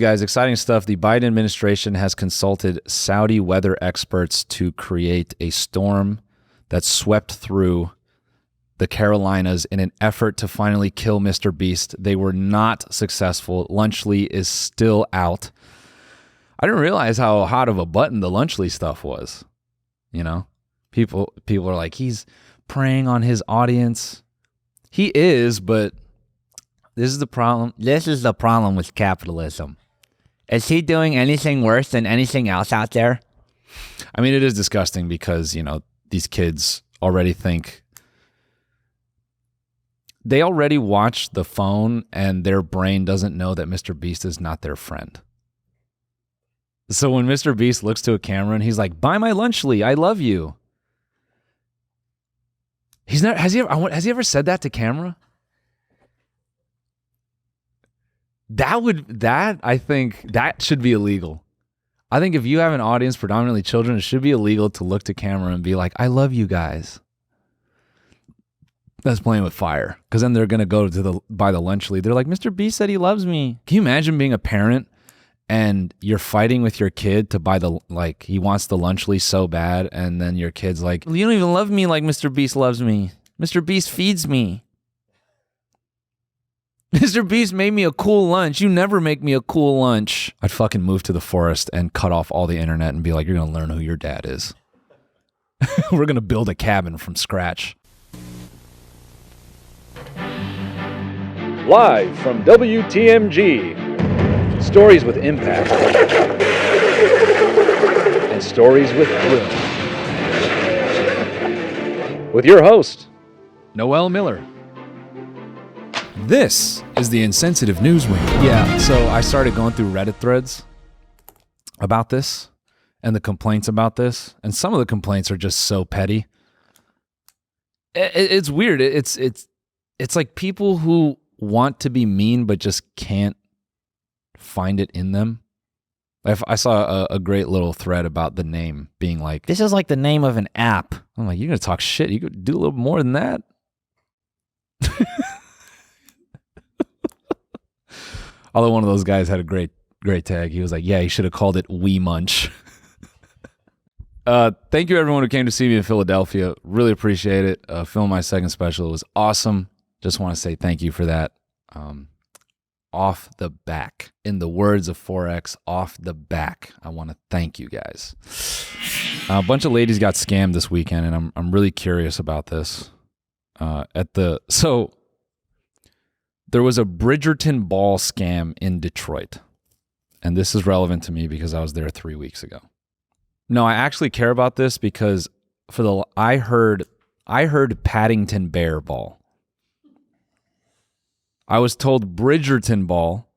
Guys, exciting stuff. The Biden administration has consulted Saudi weather experts to create a storm that swept through the Carolinas in an effort to finally kill Mr. Beast. They were not successful. Lunchley is still out. I didn't realize how hot of a button the Lunchley stuff was. You know, people are like, he's preying on his audience. He is, but this is the problem. This is the problem with capitalism. Is he doing anything worse than anything else out there? I mean, it is disgusting because, you know, these kids already think, they already watch the phone and their brain doesn't know that Mr. Beast is not their friend. So when Mr. Beast looks to a camera and he's like, buy my Lunchley, I love you. Has he ever said that to camera? I think that should be illegal. I think if you have an audience, predominantly children, it should be illegal to look to camera and be like, I love you guys. That's playing with fire. Because then they're going to go to buy the Lunchley. They're like, Mr. B said he loves me. Can you imagine being a parent and you're fighting with your kid to buy he wants the Lunchley so bad, and then your kid's like, you don't even love me like Mr. Beast loves me. Mr. Beast feeds me. Mr. Beast made me a cool lunch. You never make me a cool lunch. I'd fucking move to the forest and cut off all the internet and be like, you're going to learn who your dad is. We're going to build a cabin from scratch. Live from WTMG, stories with impact and stories with thrill. With your host, Noel Miller. This is the Insensitive Newsroom. Yeah, so I started going through Reddit threads about this and the complaints about this, and some of the complaints are just so petty. It's weird. It's like people who want to be mean but just can't find it in them. I saw a great little thread about the name being like, this is like the name of an app. I'm like, you're going to talk shit. You could do a little more than that. Although one of those guys had a great tag. He was like, yeah, he should have called it Wee Munch. Thank you everyone who came to see me in Philadelphia. Really appreciate it. Filming my second special. It was awesome. Just want to say thank you for that. Off the back. In the words of Forex, off the back. I want to thank you guys. A bunch of ladies got scammed this weekend, and I'm really curious about this. So there was a Bridgerton ball scam in Detroit. And this is relevant to me because I was there 3 weeks ago. No, I actually care about this because I heard Paddington bear ball. I was told Bridgerton ball,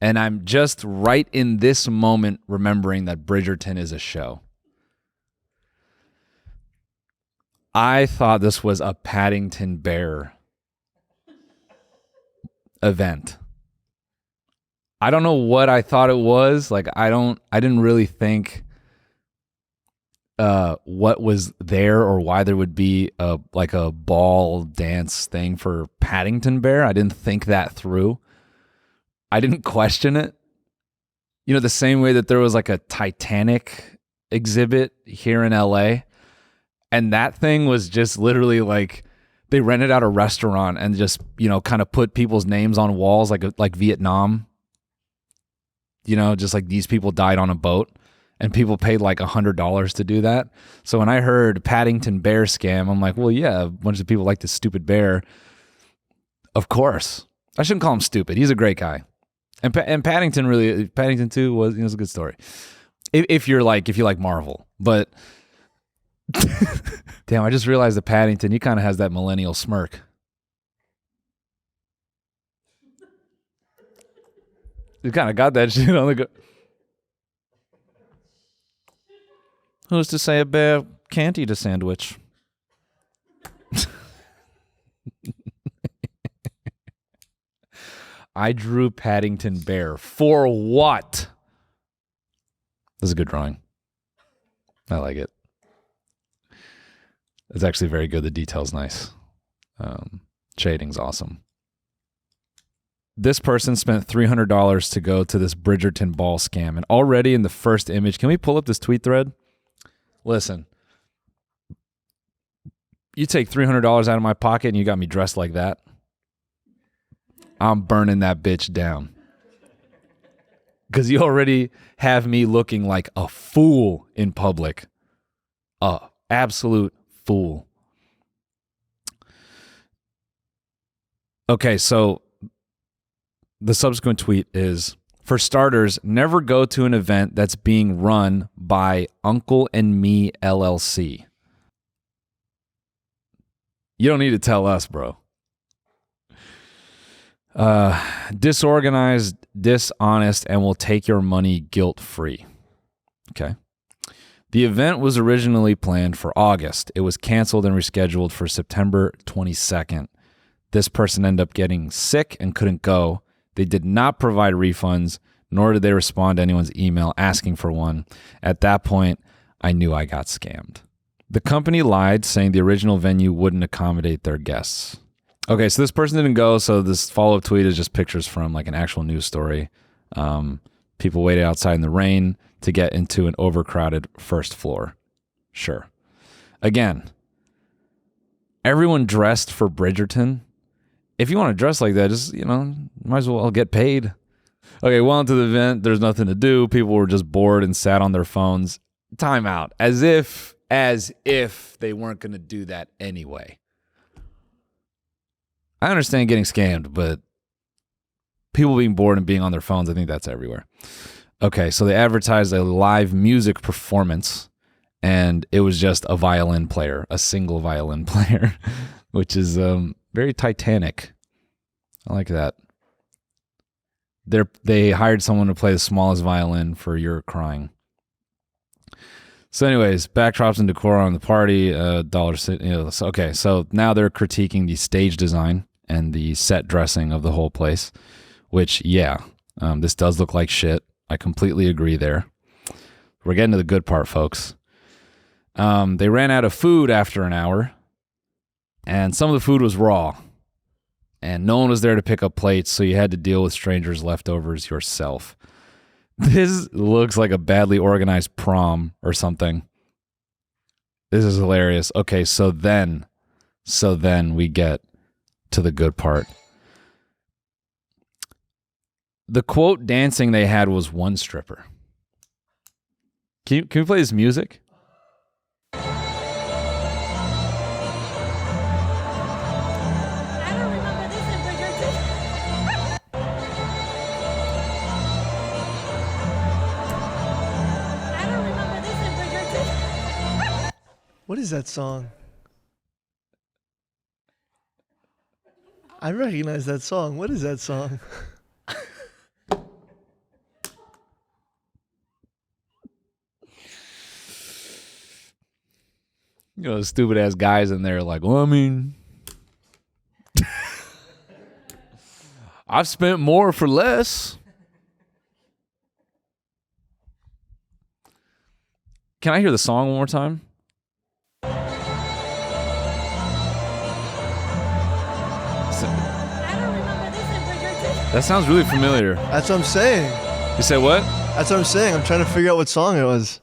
and I'm just right in this moment remembering that Bridgerton is a show. I thought this was a Paddington bear event. I don't know what I thought it was. Like, I didn't really think what was there or why there would be a ball dance thing for Paddington Bear. I didn't think that through. I didn't question it. You know, the same way that there was like a Titanic exhibit here in LA, and that thing was just literally like they rented out a restaurant and just, you know, kind of put people's names on walls like Vietnam. You know, just like these people died on a boat. And people paid like $100 to do that. So when I heard Paddington Bear scam, I'm like, well, yeah, a bunch of people like this stupid bear. Of course. I shouldn't call him stupid. He's a great guy. And Paddington 2 was, you know, it's a good story. If you like Marvel. But damn, I just realized that Paddington, he kind of has that millennial smirk. He kind of got that shit on the go. Who's to say a bear can't eat a sandwich? I drew Paddington Bear. For what? This is a good drawing. I like it. It's actually very good. The detail's nice. Shading's awesome. this person spent $300 to go to this Bridgerton ball scam. And already in the first image, can we pull up this tweet thread? Listen, you take $300 out of my pocket and you got me dressed like that. I'm burning that bitch down. Because you already have me looking like a fool in public. A absolute fool. Okay, so the subsequent tweet is, for starters, never go to an event that's being run by Uncle and Me LLC. You don't need to tell us, bro. Disorganized, dishonest, and will take your money guilt-free. Okay. The event was originally planned for August. It was canceled and rescheduled for September 22nd. This person ended up getting sick and couldn't go. They did not provide refunds, nor did they respond to anyone's email asking for one. At that point, I knew I got scammed. The company lied, saying the original venue wouldn't accommodate their guests. Okay, so this person didn't go, so this follow-up tweet is just pictures from like an actual news story. People waited outside in the rain to get into an overcrowded first floor. Sure. Again, everyone dressed for Bridgerton. If you want to dress like that, just, might as well get paid. Okay, well, into the event, there's nothing to do. People were just bored and sat on their phones. Time out. As if they weren't going to do that anyway. I understand getting scammed, but people being bored and being on their phones, I think that's everywhere. Okay, so they advertised a live music performance, and it was just a violin player, a single violin player, which is very Titanic. I like that. They hired someone to play the smallest violin for You're Crying. So anyways, backdrops and decor on the party, okay, so now they're critiquing the stage design and the set dressing of the whole place, which, this does look like shit. I completely agree there. We're getting to the good part, folks. They ran out of food after an hour, and some of the food was raw, and no one was there to pick up plates, so you had to deal with strangers' leftovers yourself. This looks like a badly organized prom or something. This is hilarious. Okay, so then we get to the good part. The quote dancing they had was one stripper. Can we play this music? What is that song? I recognize that song. What is that song? Stupid ass guys in there like, well, I mean, I've spent more for less. Can I hear the song one more time? That sounds really familiar. That's what I'm saying. You said what? That's what I'm saying. I'm trying to figure out what song it was.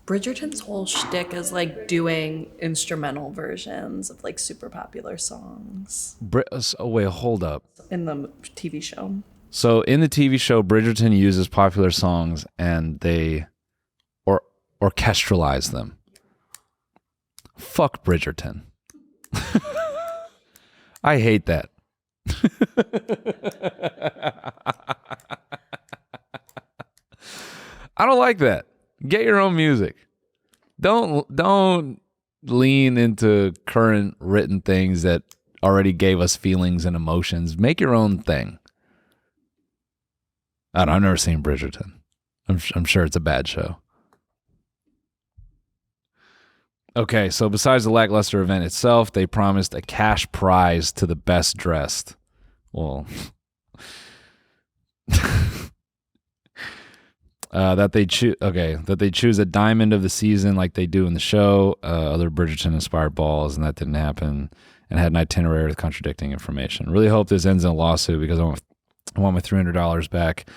Bridgerton's whole shtick is like doing instrumental versions of like super popular songs Wait, hold up. in the TV show. So in the TV show, Bridgerton uses popular songs and they orchestralize them. Fuck Bridgerton. I hate that. I don't like that. Get your own music. Don't lean into current written things that already gave us feelings and emotions. Make your own thing. I've never seen Bridgerton. I'm sure it's a bad show. Okay, so besides the lackluster event itself, they promised a cash prize to the best dressed. Well, that they choose a diamond of the season like they do in the show, other Bridgerton inspired balls, and that didn't happen. and had an itinerary with contradicting information. Really hope this ends in a lawsuit because I want my $300 back.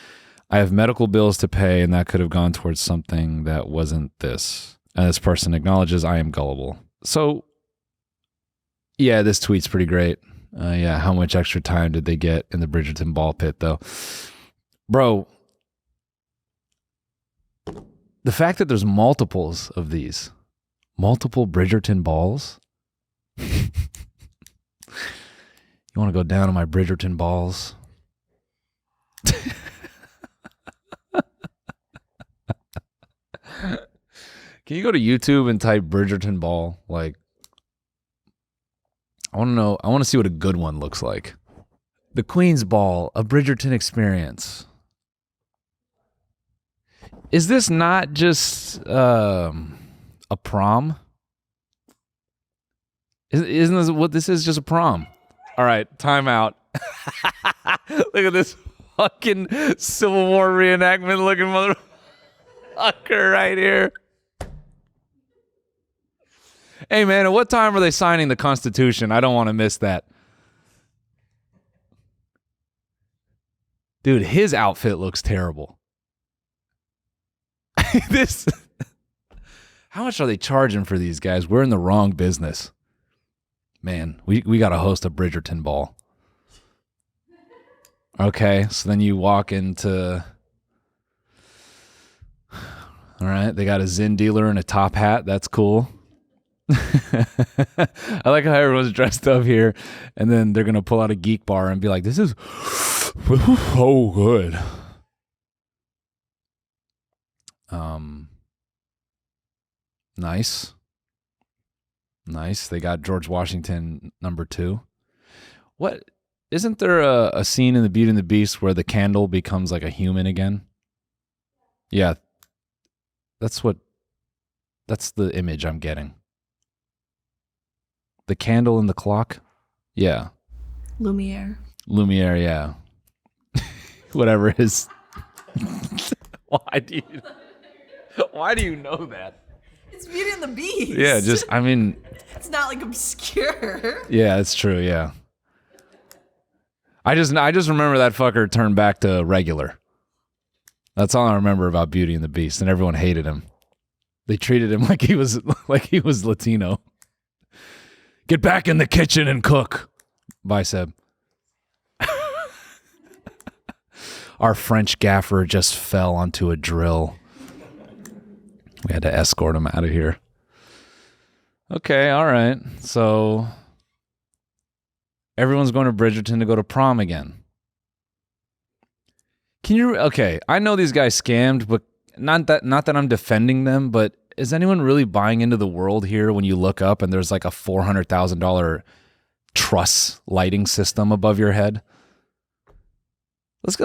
I have medical bills to pay, and that could have gone towards something that wasn't this. And this person acknowledges I am gullible. So, yeah, this tweet's pretty great. Yeah, how much extra time did they get in the Bridgerton ball pit, though? Bro, the fact that there's multiples of these, multiple Bridgerton balls. You want to go down on my Bridgerton balls? Can you go to YouTube and type Bridgerton ball? Like, I want to know. I want to see what a good one looks like. The Queen's Ball, a Bridgerton experience. Is this not just a prom? Isn't this what this is? Just a prom? All right, time out. Look at this fucking Civil War reenactment looking motherfucker right here. Hey, man, at what time are they signing the Constitution? I don't want to miss that. Dude, his outfit looks terrible. How much are they charging for these guys? We're in the wrong business. Man, we got to host a Bridgerton ball. Okay, so then you walk into... All right, they got a Zin dealer and a top hat. That's cool. I like how everyone's dressed up here, and then they're gonna pull out a geek bar and be like, "This is so good." Nice. They got George Washington #2. What? Isn't there a scene in The Beauty and the Beast where the candle becomes like a human again? Yeah, that's the image I'm getting. The candle and the clock? Yeah. Lumiere, yeah. Whatever it is. Why do you know that? It's Beauty and the Beast. Yeah, It's not like obscure. Yeah, it's true, yeah. I just remember that fucker turned back to regular. That's all I remember about Beauty and the Beast, and everyone hated him. They treated him like he was Latino. Get back in the kitchen and cook. Bye, Seb. Our French gaffer just fell onto a drill. We had to escort him out of here. Okay, all right. So everyone's going to Bridgerton to go to prom again. Okay, I know these guys scammed, but not that I'm defending them, but is anyone really buying into the world here when you look up and there's like a $400,000 truss lighting system above your head? Let's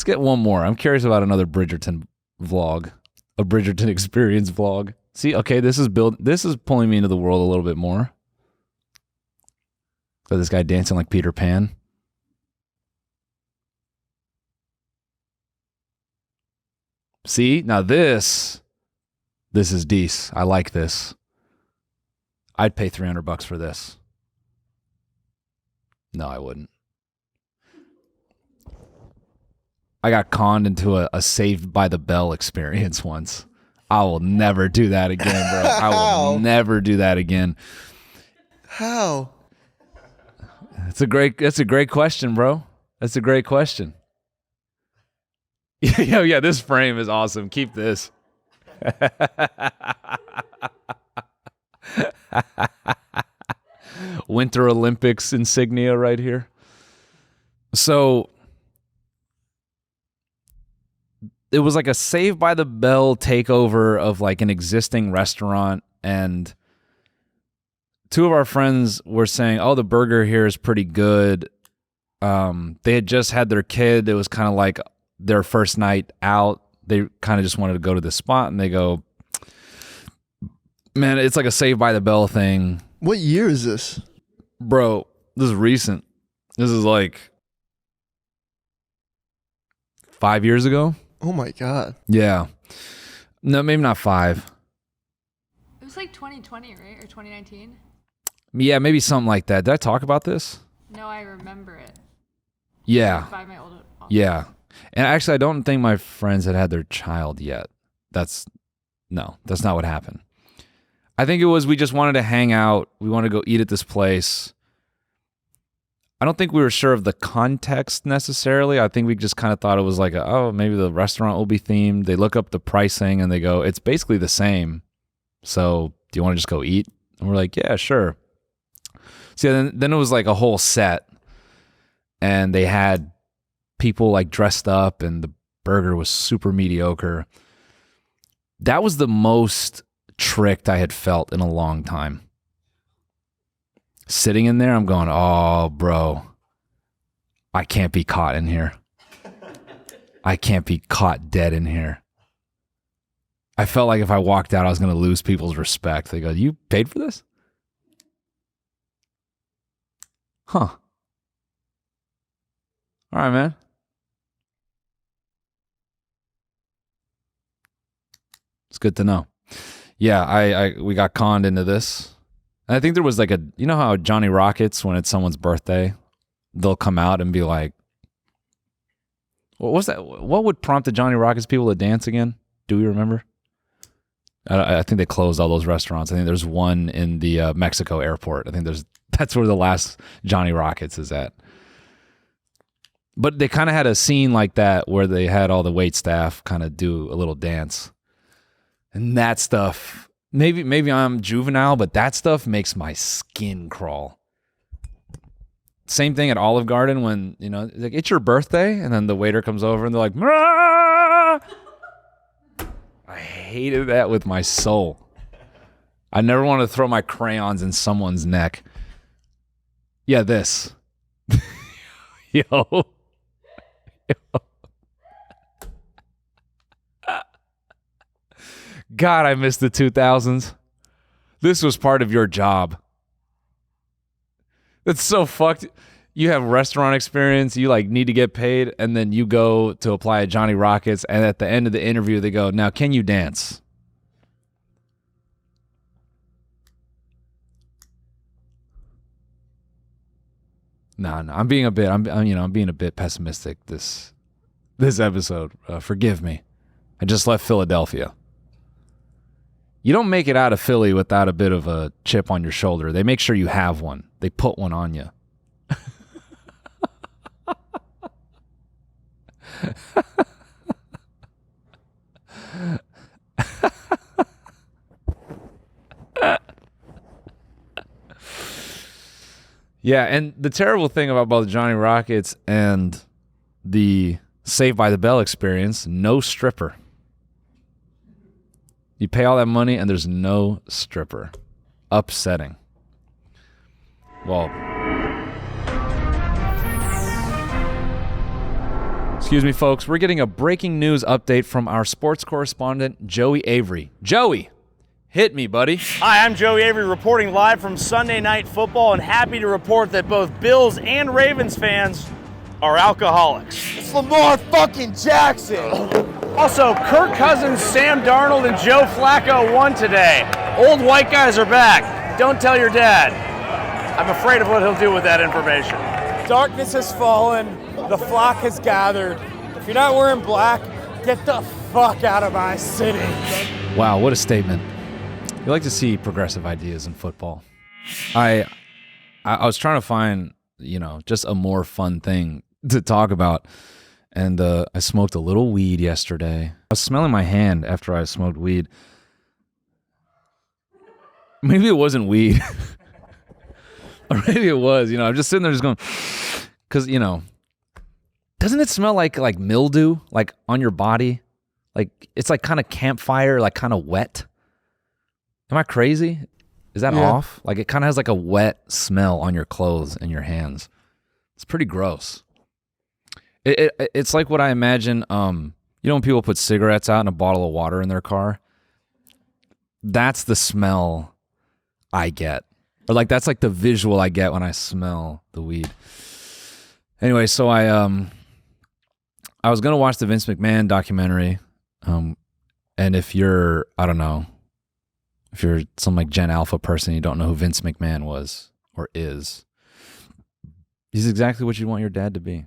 get one more. I'm curious about another Bridgerton vlog, a Bridgerton experience vlog. See, okay, this is pulling me into the world a little bit more. So this guy dancing like Peter Pan. See, now this is decent. I like this. I'd pay $300 for this. No, I wouldn't. I got conned into a Saved by the Bell experience once. I will never do that again, bro. I will never do that again. How? That's a great question, bro. That's a great question. Yeah, this frame is awesome. Keep this. Winter Olympics insignia right here. So it was like a Saved by the Bell takeover of like an existing restaurant, and two of our friends were saying, "Oh, the burger here is pretty good." They had just had their kid. It was kind of like their first night out. They kind of just wanted to go to this spot, and they go, "Man, it's like a Saved by the Bell thing." What year is this? Bro, this is recent. This is like 5 years ago. Oh my God. Yeah. No, maybe not 5. It was like 2020, right? Or 2019? Yeah, maybe something like that. Did I talk about this? No, I remember it. Yeah. By my old. Yeah. And actually, I don't think my friends had their child yet. That's not what happened. I think it was we just wanted to hang out. We wanted to go eat at this place. I don't think we were sure of the context necessarily. I think we just kind of thought it was like, maybe the restaurant will be themed. They look up the pricing and they go, it's basically the same. So do you want to just go eat? And we're like, yeah, sure. So then it was like a whole set. And they had people like dressed up and the burger was super mediocre. That was the most tricked I had felt in a long time. Sitting in there, I'm going, oh, bro, I can't be caught in here. I can't be caught dead in here. I felt like if I walked out, I was going to lose people's respect. They go, you paid for this? Huh. All right, man. It's good to know. Yeah, we got conned into this. And I think there was like you know how Johnny Rockets, when it's someone's birthday, they'll come out and be like, what was that? What would prompt the Johnny Rockets people to dance again? Do we remember? I think they closed all those restaurants. I think there's one in the Mexico airport. I think that's where the last Johnny Rockets is at. But they kind of had a scene like that where they had all the wait staff kind of do a little dance. And that stuff, maybe I'm juvenile, but that stuff makes my skin crawl. Same thing at Olive Garden when, like, it's your birthday, and then the waiter comes over and they're like, "Mrrah!" I hated that with my soul. I never want to throw my crayons in someone's neck. Yeah, this. Yo. God, I miss the 2000s. This was part of your job. That's so fucked. You have restaurant experience, you like need to get paid, and then you go to apply at Johnny Rockets, and at the end of the interview, they go, now, can you dance? No, I'm being a bit pessimistic this episode. Forgive me. I just left Philadelphia. You don't make it out of Philly without a bit of a chip on your shoulder. They make sure you have one. They put one on you. Yeah, and the terrible thing about both Johnny Rockets and the Saved by the Bell experience, no stripper. You pay all that money and there's no stripper. Upsetting. Well, excuse me, folks. We're getting a breaking news update from our sports correspondent, Joey Avery. Joey, hit me, buddy. Hi, I'm Joey Avery reporting live from Sunday Night Football and happy to report that both Bills and Ravens fans are alcoholics. It's Lamar fucking Jackson. Also, Kirk Cousins, Sam Darnold, and Joe Flacco won today. Old white guys are back. Don't tell your dad. I'm afraid of what he'll do with that information. Darkness has fallen. The flock has gathered. If you're not wearing black, get the fuck out of my city. Wow, what a statement. You like to see progressive ideas in football. I was trying to find, just a more fun thing to talk about. And I smoked a little weed yesterday. I was smelling my hand after I smoked weed. Maybe it wasn't weed. Or maybe it was. I'm just sitting there just going, because, doesn't it smell like mildew, like on your body? Like it's like kind of campfire, like kind of wet. Am I crazy? Is that off? Like it kind of has like a wet smell on your clothes and your hands. It's pretty gross. It's like what I imagine, when people put cigarettes out in a bottle of water in their car? That's the smell I get. Or like that's like the visual I get when I smell the weed. Anyway, so I was going to watch the Vince McMahon documentary. And if you're, I don't know, If you're some like Gen Alpha person, you don't know who Vince McMahon was or is. He's exactly what you want your dad to be.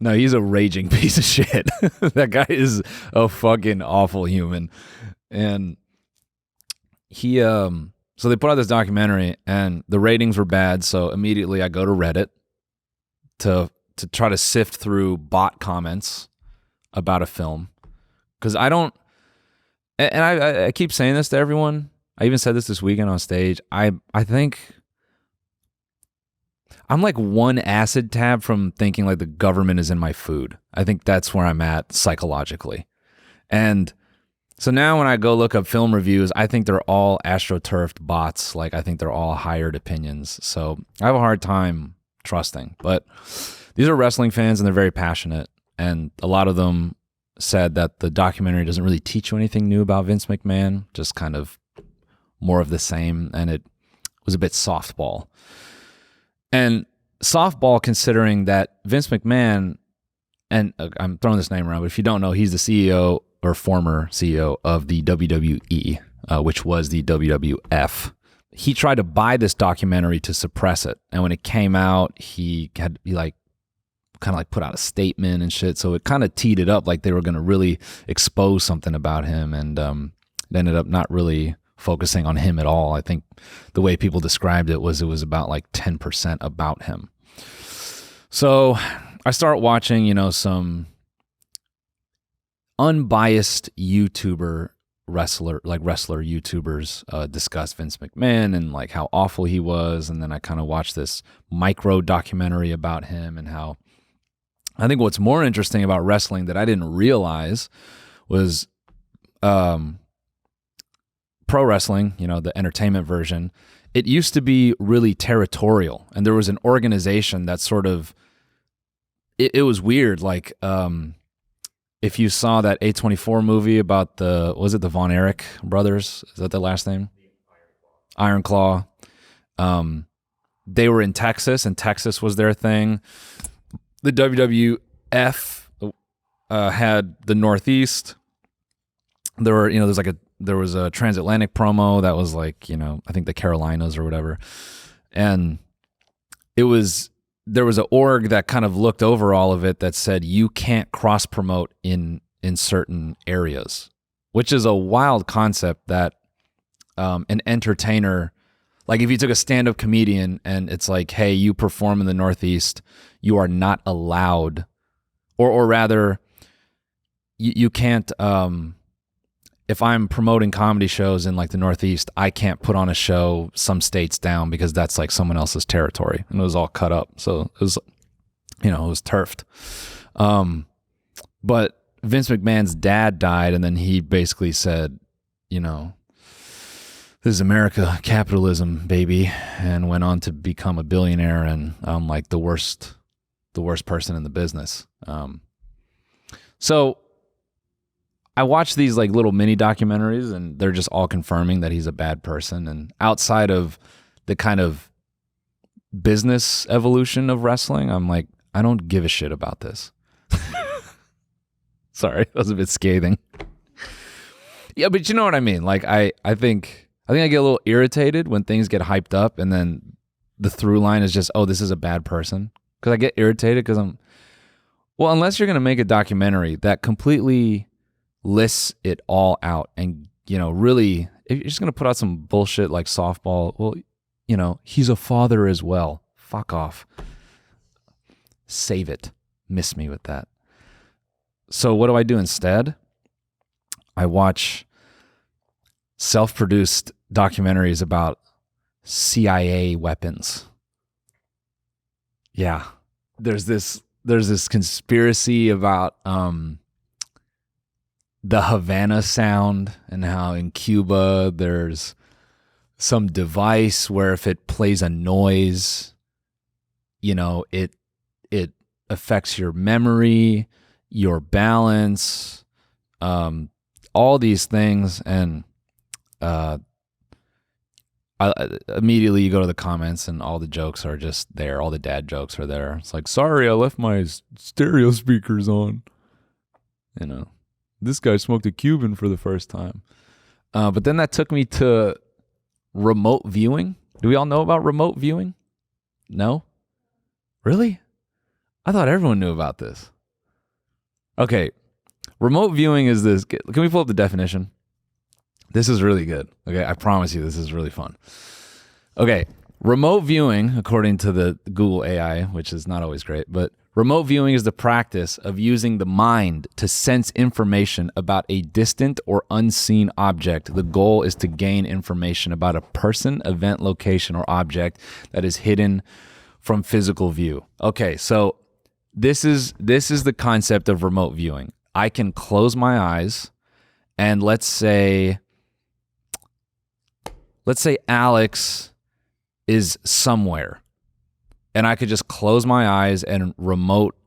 No, he's a raging piece of shit. That guy is a fucking awful human. And he, so they put out this documentary and the ratings were bad. So immediately I go to Reddit to try to sift through bot comments about a film. Cause I don't, and I keep saying this to everyone. I even said this weekend on stage. I think I'm like one acid tab from thinking like the government is in my food. I think that's where I'm at psychologically. And so now when I go look up film reviews, I think they're all astroturfed bots. Like I think they're all hired opinions. So I have a hard time trusting. But these are wrestling fans and they're very passionate. And a lot of them said that the documentary doesn't really teach you anything new about Vince McMahon, just kind of more of the same. And it was a bit softball. And softball, considering that Vince McMahon, and I'm throwing this name around, but if you don't know, he's the CEO or former CEO of the WWE, which was the WWF. He tried to buy this documentary to suppress it. And when it came out, he had like kind of like put out a statement and shit. So it kind of teed it up like they were going to really expose something about him. And it ended up not really focusing on him at all. I think the way people described it was about like 10% about him. So I start watching, some unbiased wrestler YouTubers discuss Vince McMahon and like how awful he was. And then I kind of watched this micro documentary about him and how I think what's more interesting about wrestling that I didn't realize was pro wrestling, the entertainment version. It used to be really territorial, and there was an organization that sort of, it was weird. Like, if you saw that A24 movie about was it the Von Erich brothers? Is that the last name? Iron Claw. They were in Texas, and Texas was their thing. The WWF had the Northeast. There were, there was a transatlantic promo that was like, I think the Carolinas or whatever. And there was an org that kind of looked over all of it that said you can't cross promote in certain areas, which is a wild concept that an entertainer, like if you took a stand-up comedian and it's like, hey, you perform in the Northeast, you are not allowed, or rather you can't, if I'm promoting comedy shows in like the Northeast, I can't put on a show some states down because that's like someone else's territory. And it was all cut up. So it was, it was turfed. But Vince McMahon's dad died, and then he basically said, this is America, capitalism, baby, and went on to become a billionaire and like the worst person in the business. So I watched these like little mini documentaries, and they're just all confirming that he's a bad person. And outside of the kind of business evolution of wrestling, I'm like, I don't give a shit about this. Sorry, that was a bit scathing. Yeah, but you know what I mean? Like I think I get a little irritated when things get hyped up and then the through line is just, oh, this is a bad person. Because I get irritated because unless you're going to make a documentary that completely lists it all out and, really, if you're just going to put out some bullshit like softball, well, he's a father as well. Fuck off. Save it. Miss me with that. So what do I do instead? I watch self-produced documentaries about CIA weapons. Yeah. There's this conspiracy about the Havana sound and how in Cuba there's some device where if it plays a noise, it affects your memory, your balance, all these things. And immediately you go to the comments and all the jokes are just there. All the dad jokes are there. It's like, sorry, I left my stereo speakers on. You know, this guy smoked a Cuban for the first time. But then that took me to remote viewing. Do we all know about remote viewing? No? Really? I thought everyone knew about this. Okay. Remote viewing is this. Can we pull up the definition? This is really good. Okay. I promise you this is really fun. Okay. Remote viewing, according to the Google AI, which is not always great, but remote viewing is the practice of using the mind to sense information about a distant or unseen object. The goal is to gain information about a person, event, location, or object that is hidden from physical view. Okay, so this is the concept of remote viewing. I can close my eyes and let's say Alex is somewhere, and I could just close my eyes and remote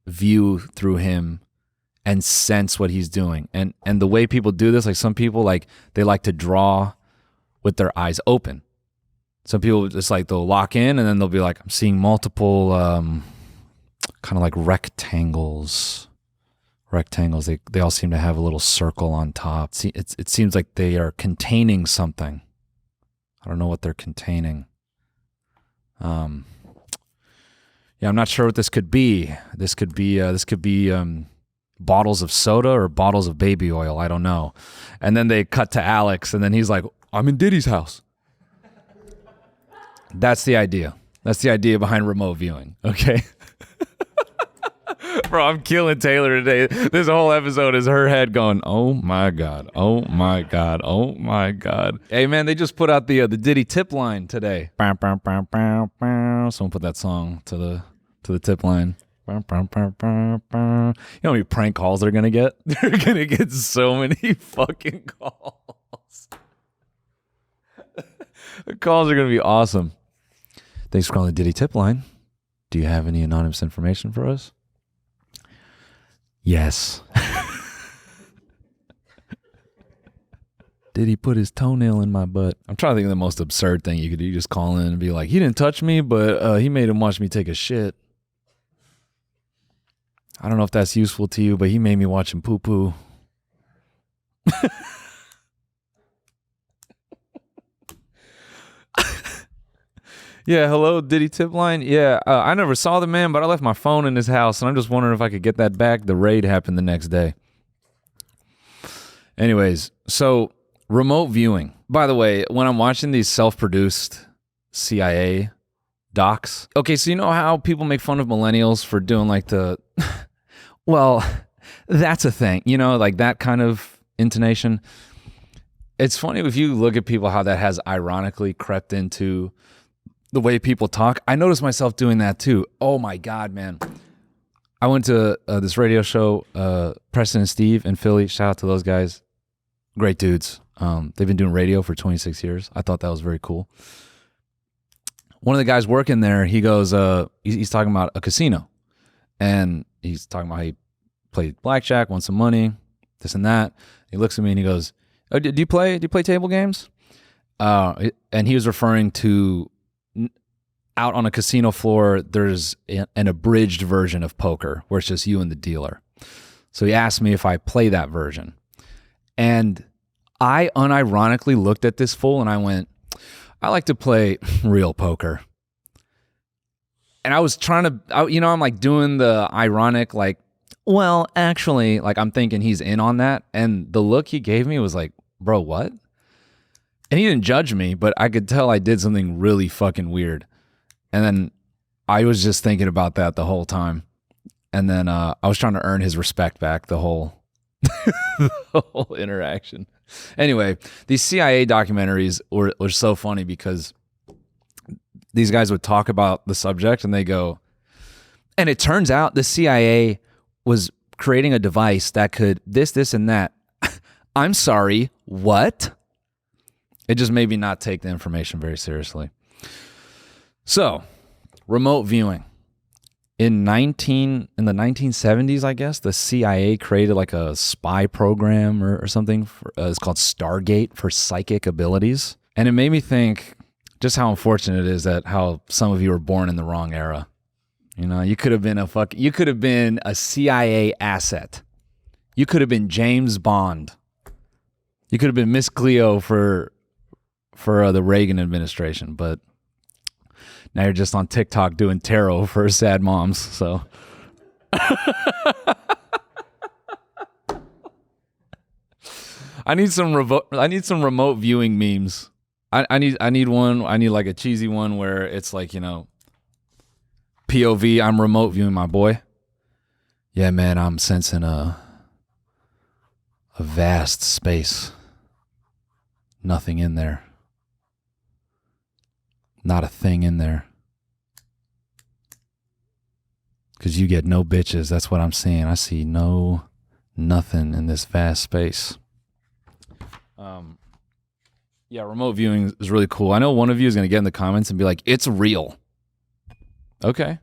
view through him and sense what he's doing. And the way people do this, like some people, like they like to draw with their eyes open. Some people just like they'll lock in and then they'll be like, I'm seeing multiple kind of like rectangles. They all seem to have a little circle on top. See, it seems like they are containing something. I don't know what they're containing. Yeah, I'm not sure what this could be. This could be bottles of soda or bottles of baby oil. I don't know. And then they cut to Alex, and then he's like, I'm in Diddy's house. That's the idea. That's the idea behind remote viewing, okay? Bro, I'm killing Taylor today. This whole episode is her head going, oh my God, oh my God, oh my God. Hey man, they just put out the Diddy tip line today. Someone put that song to the tip line. You know how many prank calls they're gonna get? They're gonna get so many fucking calls. The calls are gonna be awesome. Thanks for calling the Diddy tip line. Do you have any anonymous information for us? Yes. Did he put his toenail in my butt? I'm trying to think of the most absurd thing you could do. You just call in and be like, he didn't touch me, but he made him watch me take a shit. I don't know if that's useful to you, but he made me watch him poo-poo. Yeah, hello, Diddy tip line. Yeah, I never saw the man, but I left my phone in his house, and I'm just wondering if I could get that back. The raid happened the next day. Anyways, so remote viewing. By the way, when I'm watching these self-produced CIA docs, okay, so you know how people make fun of millennials for doing like the, well, that's a thing, you know, like that kind of intonation. It's funny if you look at people, how that has ironically crept into the way people talk. I noticed myself doing that too. Oh my God, man. I went to this radio show, Preston and Steve in Philly. Shout out to those guys. Great dudes. They've been doing radio for 26 years. I thought that was very cool. One of the guys working there, he goes, he's talking about a casino. And he's talking about how he played blackjack, won some money, this and that. He looks at me and he goes, oh, do you play table games? And he was referring to out on a casino floor, there's an abridged version of poker where it's just you and the dealer. So he asked me if I play that version. And I unironically looked at this fool and I went, I like to play real poker. And I was trying to, I'm like doing the ironic, like, well, actually, like I'm thinking he's in on that. And the look he gave me was like, bro, what? And he didn't judge me, but I could tell I did something really fucking weird. And then I was just thinking about that the whole time. And then I was trying to earn his respect back the whole interaction. Anyway, these CIA documentaries were so funny because these guys would talk about the subject and they go, and it turns out the CIA was creating a device that could this, and that. I'm sorry, what? It just made me not take the information very seriously. So, remote viewing. In the 1970s, I guess, the CIA created like a spy program or something. It's called Stargate for psychic abilities. And it made me think just how unfortunate it is that how some of you were born in the wrong era. You know, you could have been a CIA asset. You could have been James Bond. You could have been Miss Cleo for the Reagan administration, but now you're just on TikTok doing tarot for sad moms. So I need some remote viewing memes. I need one. I need like a cheesy one where it's like, you know, POV, I'm remote viewing my boy. Yeah, man, I'm sensing a vast space. Nothing in there. Not a thing in there. Because you get no bitches. That's what I'm seeing. I see nothing in this vast space. Yeah, remote viewing is really cool. I know one of you is going to get in the comments and be like, it's real. Okay.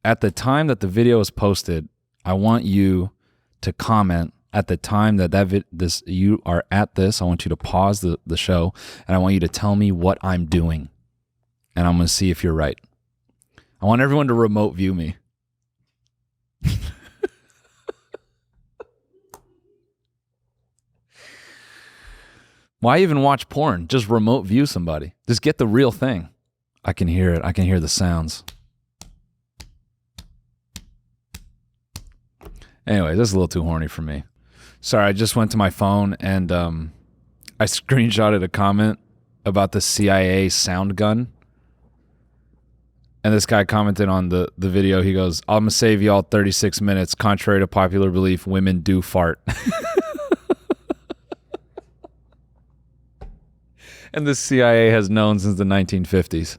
At the time that the video is posted, I want you to comment at the time that you are at this. I want you to pause the show, and I want you to tell me what I'm doing, and I'm going to see if you're right. I want everyone to remote view me. Why even watch porn? Just remote view somebody. Just get the real thing. I can hear it. I can hear the sounds. Anyway, this is a little too horny for me. Sorry, I just went to my phone and I screenshotted a comment about the CIA sound gun. And this guy commented on the video. He goes, I'm going to save y'all 36 minutes. Contrary to popular belief, women do fart. And the CIA has known since the 1950s.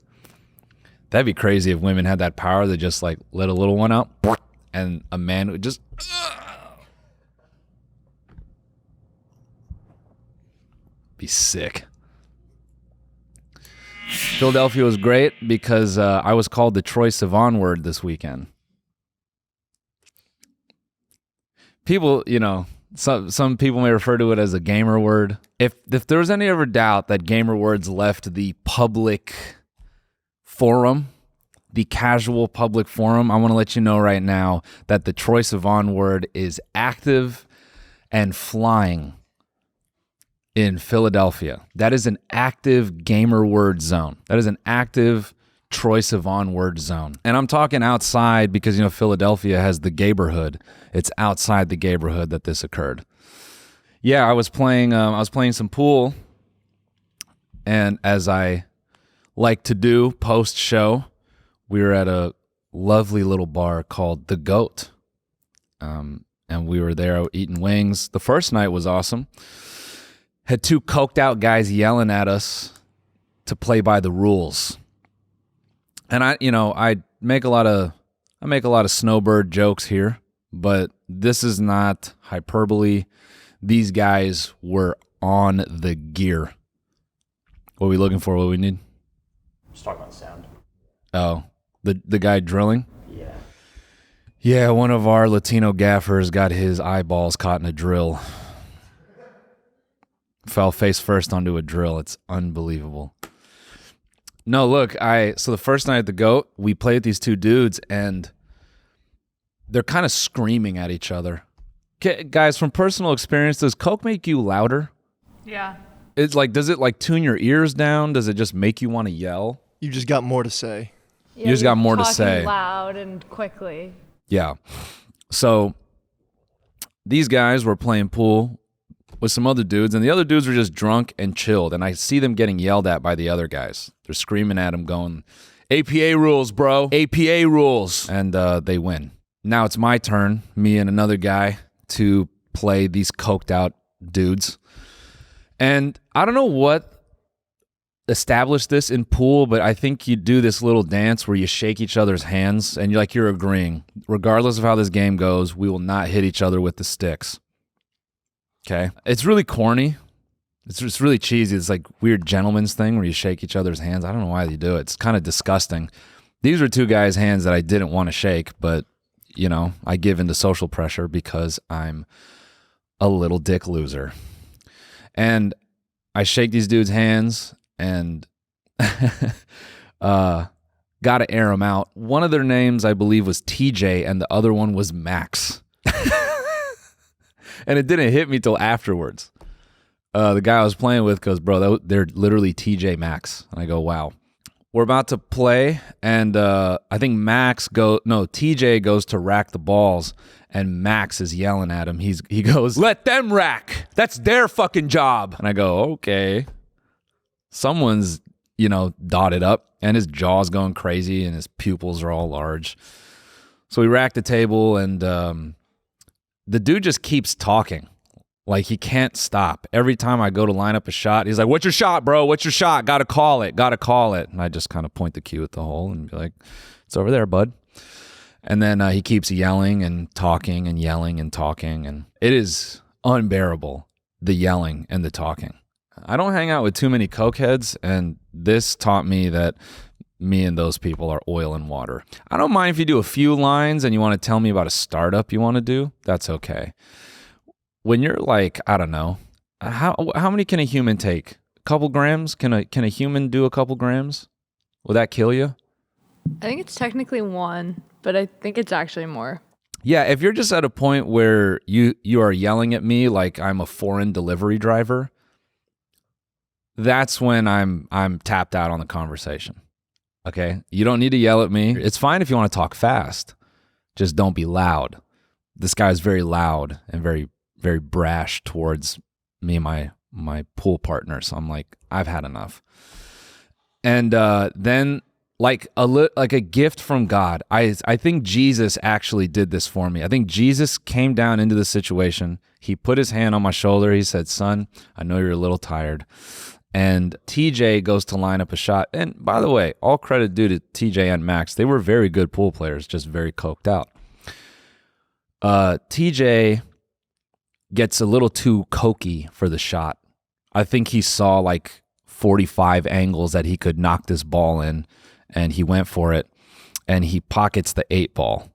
That'd be crazy if women had that power to just like let a little one out and a man would just... be sick. Philadelphia was great because I was called the Troye Sivan word this weekend. People, you know, some people may refer to it as a gamer word. If there was any ever doubt that gamer words left the public forum, the casual public forum, I want to let you know right now that the Troye Sivan word is active and flying in Philadelphia. That is an active gamer word zone. That is an active Troye Sivan word zone. And I'm talking outside because, you know, Philadelphia has the gayborhood. It's outside the gayborhood that this occurred. Yeah, I was playing some pool, and as I like to do post-show, we were at a lovely little bar called The Goat. And we were there eating wings. The first night was awesome. Had two coked out guys yelling at us to play by the rules. And I make a lot of snowbird jokes here, but this is not hyperbole. These guys were on the gear. What are we looking for? What we need? Just talking about sound. Oh, the guy drilling? Yeah. Yeah, one of our Latino gaffers got his eyeballs caught in a drill. Fell face first onto a drill. It's unbelievable. No, look, so the first night at the Goat, we played with these two dudes, and they're kind of screaming at each other. Guys, from personal experience, does Coke make you louder? Yeah. It's like, does it like tune your ears down? Does it just make you want to yell? You just got more to say. Yeah, You just got more to talking say. loud and quickly. Yeah. So these guys were playing pool with some other dudes, and the other dudes were just drunk and chilled, and I see them getting yelled at by the other guys. They're screaming at them, going, APA rules, bro. APA rules. And they win. Now it's my turn, me and another guy, to play these coked out dudes. And I don't know what established this in pool, but I think you do this little dance where you shake each other's hands and you're agreeing. Regardless of how this game goes, we will not hit each other with the sticks. Okay? It's really corny. It's just really cheesy. It's like weird gentleman's thing where you shake each other's hands. I don't know why you do it. It's kind of disgusting. These were two guys' hands that I didn't want to shake, but, you know, I give into social pressure because I'm a little dick loser. And I shake these dudes' hands and got to air them out. One of their names, I believe, was TJ, and the other one was Max. And it didn't hit me till afterwards. The guy I was playing with goes, bro, they're literally TJ Maxx. And I go, wow. We're about to play, and I think TJ goes to rack the balls, and Max is yelling at him. He goes, let them rack. That's their fucking job. And I go, okay. Someone's, dotted up, and his jaw's going crazy, and his pupils are all large. So we rack the table, and the dude just keeps talking. Like, he can't stop. Every time I go to line up a shot, he's like, what's your shot, bro? What's your shot? Gotta call it. And I just kind of point the cue at the hole and be like, it's over there, bud. And then he keeps yelling and talking and yelling and talking. And it is unbearable, the yelling and the talking. I don't hang out with too many cokeheads, and this taught me that me and those people are oil and water. I don't mind if you do a few lines and you want to tell me about a startup you want to do. That's okay. When you're like, I don't know, how many can a human take? A couple grams? Can a human do a couple grams? Will that kill you? I think it's technically 1, but I think it's actually more. Yeah, if you're just at a point where you are yelling at me like I'm a foreign delivery driver, that's when I'm tapped out on the conversation. Okay? You don't need to yell at me. It's fine if you want to talk fast. Just don't be loud. This guy's very loud and very, very brash towards me and my pool partner. So I'm like, I've had enough. And then like a gift from God, I think Jesus actually did this for me. I think Jesus came down into the situation. He put his hand on my shoulder. He said, son, I know you're a little tired. And TJ goes to line up a shot. And by the way, all credit due to TJ and Max. They were very good pool players, just very coked out. TJ gets a little too cokey for the shot. I think he saw like 45 angles that he could knock this ball in, and he went for it, and he pockets the 8 ball,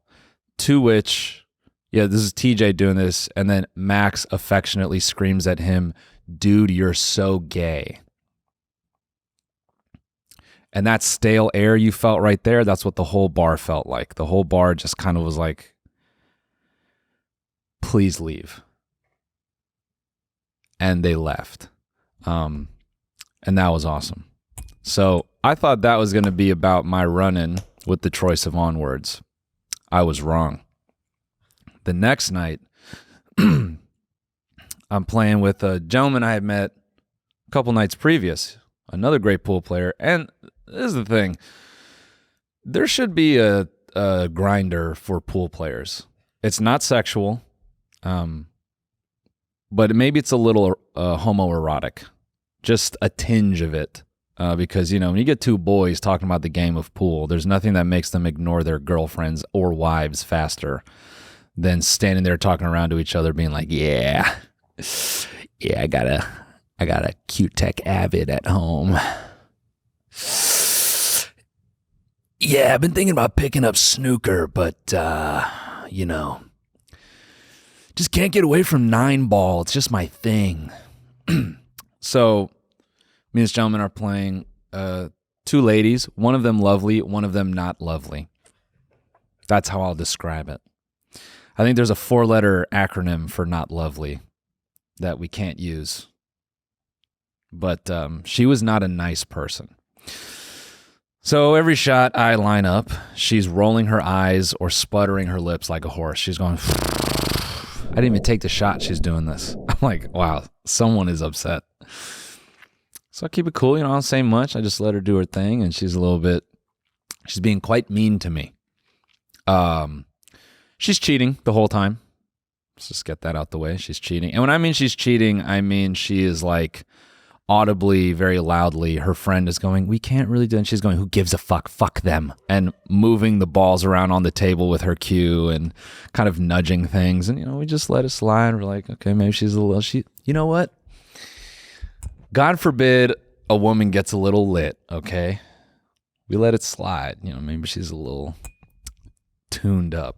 to which, this is TJ doing this, and then Max affectionately screams at him, dude, you're so gay. And that stale air you felt right there, that's what the whole bar felt like. The whole bar just kind of was like, please leave. And they left. And that was awesome. So I thought that was going to be about my run-in with the Troye Sivan words. I was wrong. The next night, I'm playing with a gentleman I had met a couple nights previous, another great pool player. And this is the thing. There should be a grinder for pool players. It's not sexual. But maybe it's a little homoerotic, just a tinge of it. Because, when you get two boys talking about the game of pool, there's nothing that makes them ignore their girlfriends or wives faster than standing there talking around to each other being like, yeah, I got a Q-Tech Avid at home. Yeah, I've been thinking about picking up snooker, but, just can't get away from 9-ball. It's just my thing. So me and this gentleman are playing 2 ladies, one of them lovely, one of them not lovely. That's how I'll describe it. I think there's a 4-letter acronym for not lovely that we can't use. But she was not a nice person. So every shot I line up, she's rolling her eyes or sputtering her lips like a horse. She's going... I didn't even take the shot. She's doing this. I'm like, wow, someone is upset. So I keep it cool. I don't say much. I just let her do her thing. And she's being quite mean to me. She's cheating the whole time. Let's just get that out the way. She's cheating. And when I mean she's cheating, I mean she is like audibly, very loudly, her friend is going, we can't really do it. And she's going, who gives a fuck? Fuck them. And moving the balls around on the table with her cue and kind of nudging things. And, we just let it slide. We're like, okay, maybe she's a little, you know what? God forbid a woman gets a little lit, okay? We let it slide. Maybe she's a little tuned up.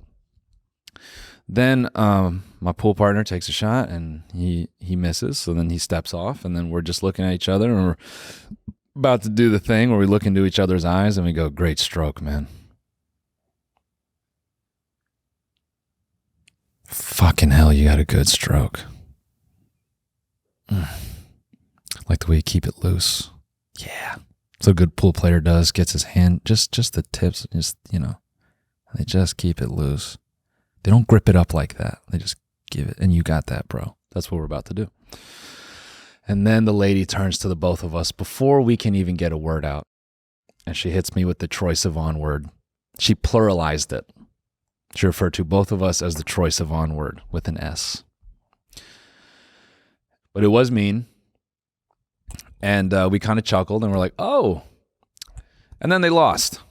Then my pool partner takes a shot and he misses. So then he steps off and then we're just looking at each other and we're about to do the thing where we look into each other's eyes and we go, great stroke, man. Fucking hell, you got a good stroke. Like the way you keep it loose. Yeah. So a good pool player does, gets his hand, just the tips, just, they just keep it loose. They don't grip it up like that. They just give it, and you got that, bro. That's what we're about to do. And then the lady turns to the both of us before we can even get a word out. And she hits me with the Troye Sivan word. She pluralized it. She referred to both of us as the Troye Sivan word with an S. But it was mean. And we kind of chuckled and we're like, oh. And then they lost.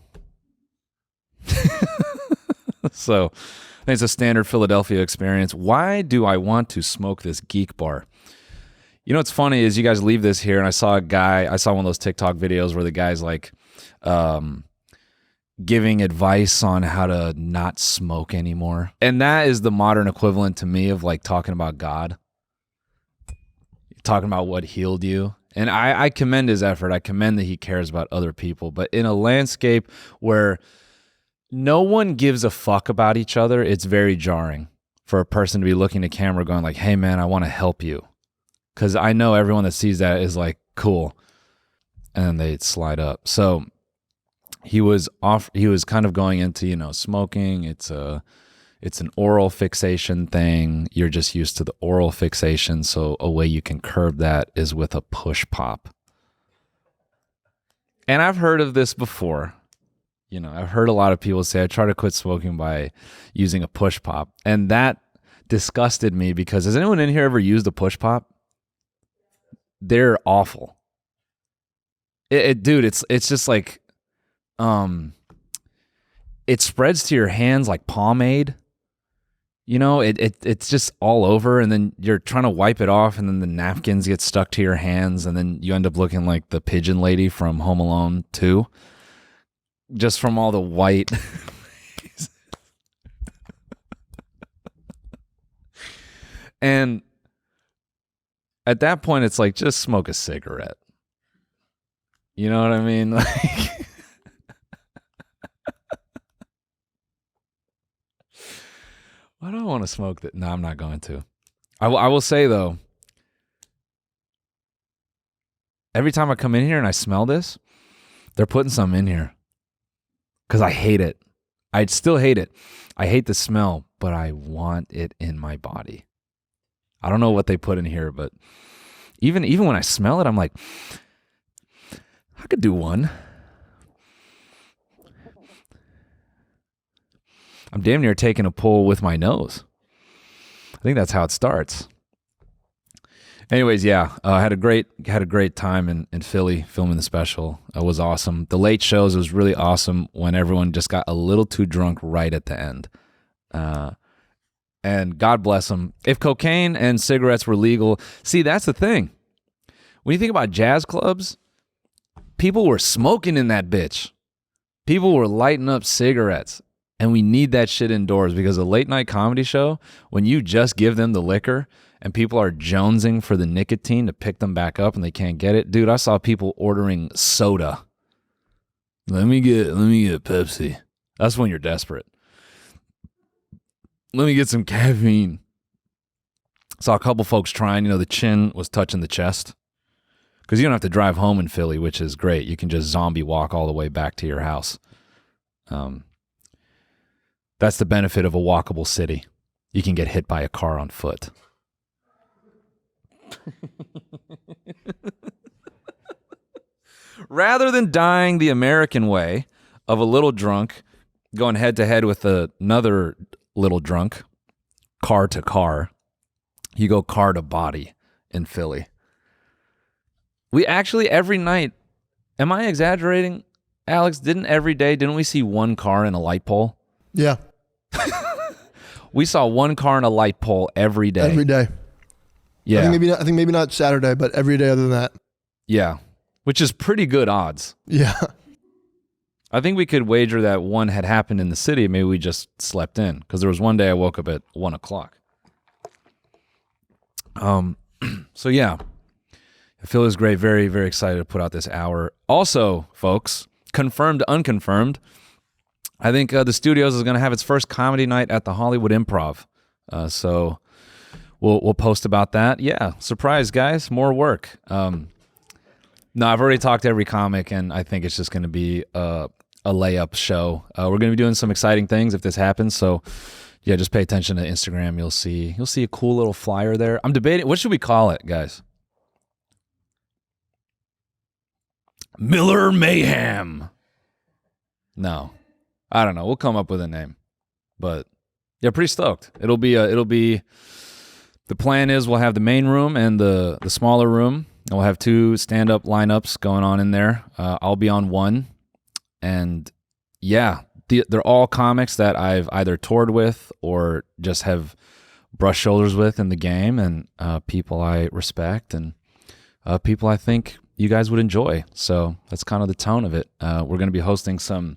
So I think it's a standard Philadelphia experience. Why do I want to smoke this geek bar? You know what's funny is you guys leave this here, and I saw one of those TikTok videos where the guy's like giving advice on how to not smoke anymore. And that is the modern equivalent to me of like talking about God, talking about what healed you. And I commend his effort. I commend that he cares about other people. But in a landscape where no one gives a fuck about each other, it's very jarring for a person to be looking at camera going like, hey man, I want to help you. Because I know everyone that sees that is like, cool. And they slide up. So he was kind of going into, smoking. It's an oral fixation thing. You're just used to the oral fixation. So a way you can curb that is with a push pop. And I've heard of this before. I've heard a lot of people say, I try to quit smoking by using a push pop. And that disgusted me because has anyone in here ever used a push pop? They're awful. Dude, it's just like, it spreads to your hands like pomade. It's just all over, and then you're trying to wipe it off, and then the napkins get stuck to your hands, and then you end up looking like the pigeon lady from Home Alone 2. Just from all the white. And at that point, it's like, just smoke a cigarette. You know what I mean? Like, why do I want to smoke that? No, I'm not going to. I will say, though, every time I come in here and I smell this, they're putting some in here. Because I hate it. I'd still hate it. I hate the smell, but I want it in my body. I don't know what they put in here, but even when I smell it, I'm like, I could do one. I'm damn near taking a pull with my nose. I think that's how it starts. Anyways, yeah, I had a great time in Philly filming the special. It was awesome. The late shows, it was really awesome when everyone just got a little too drunk right at the end. And God bless them. If cocaine and cigarettes were legal, see, that's the thing. When you think about jazz clubs, people were smoking in that bitch. People were lighting up cigarettes. And we need that shit indoors because a late night comedy show, when you just give them the liquor and people are jonesing for the nicotine to pick them back up and they can't get it. Dude, I saw people ordering soda. Let me get Pepsi. That's when you're desperate. Let me get some caffeine. Saw a couple folks trying, the chin was touching the chest. Because you don't have to drive home in Philly, which is great. You can just zombie walk all the way back to your house. That's the benefit of a walkable city. You can get hit by a car on foot. Rather than dying the American way of a little drunk going head to head with another little drunk, car to car, you go car to body in Philly. We actually, every night, am I exaggerating, Alex? Didn't we see one car in a light pole? Yeah. We saw one car in a light pole every day. Every day. Yeah. I think maybe not Saturday, but every day other than that. Yeah. Which is pretty good odds. Yeah. I think we could wager that one had happened in the city. Maybe we just slept in. Because there was one day I woke up at 1 o'clock. So yeah. I feel it's great. Very, very excited to put out this hour. Also, folks, confirmed, unconfirmed, I think the studios is going to have its first comedy night at the Hollywood Improv So we'll post about that. Yeah, surprise, guys, more work. No, I've already talked to every comic, and I think it's just going to be a layup show. We're going to be doing some exciting things if this happens. So, yeah, just pay attention to Instagram. You'll see a cool little flyer there. I'm debating, what should we call it, guys? Miller Mayhem. No, I don't know. We'll come up with a name, but yeah, pretty stoked. It'll be. The plan is we'll have the main room and the smaller room. And we'll have 2 stand-up lineups going on in there. I'll be on one. And yeah, they're all comics that I've either toured with or just have brushed shoulders with in the game, and people I respect and people I think you guys would enjoy. So that's kind of the tone of it. We're going to be hosting some